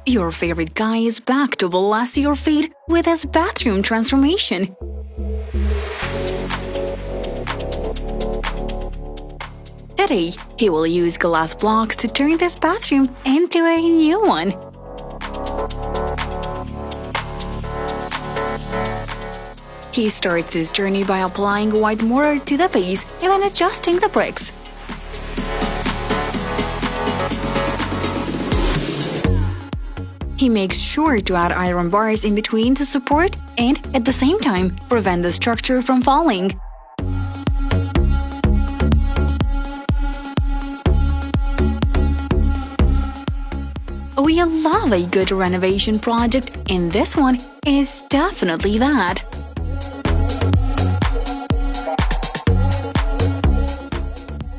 Your favorite guy is back to bless your feet with his bathroom transformation. Today, he will use glass blocks to turn this bathroom into a new one. He starts this journey by applying white mortar to the base and then adjusting the bricks. He makes sure to add iron bars in between to support and, at the same time, prevent the structure from falling. We love a good renovation project, and this one is definitely that.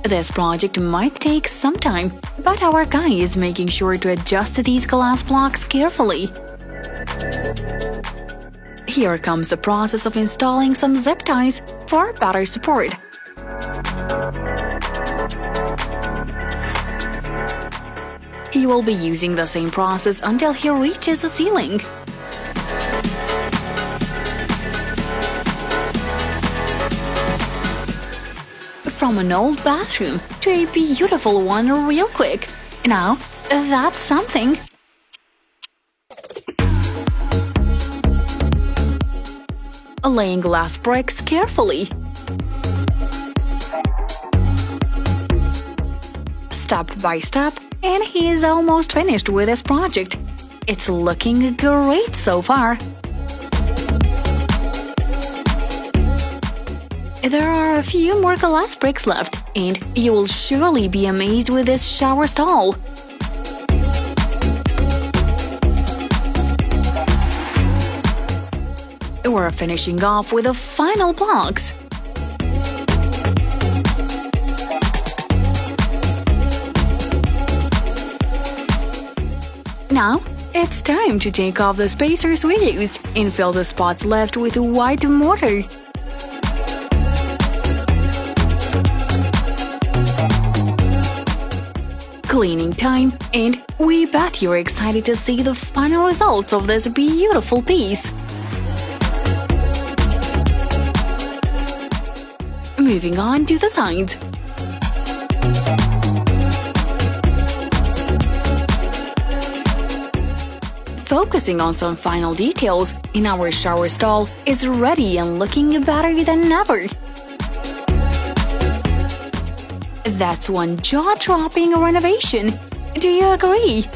This project might take some time, but our guy is making sure to adjust these glass blocks carefully. Here comes the process of installing some zip ties for better support. He will be using the same process until he reaches the ceiling. From an old bathroom to a beautiful one real quick. Now, that's something. Laying glass bricks carefully. Step by step, and he is almost finished with his project. It's looking great so far. There are a few more glass bricks left, and you will surely be amazed with this shower stall. We're finishing off with the final blocks. Now, it's time to take off the spacers we used and fill the spots left with white mortar. Cleaning time, and we bet you're excited to see the final results of this beautiful piece. Moving on to the sides. Focusing on some final details, and our shower stall is ready and looking better than ever. That's one jaw-dropping renovation. Do you agree?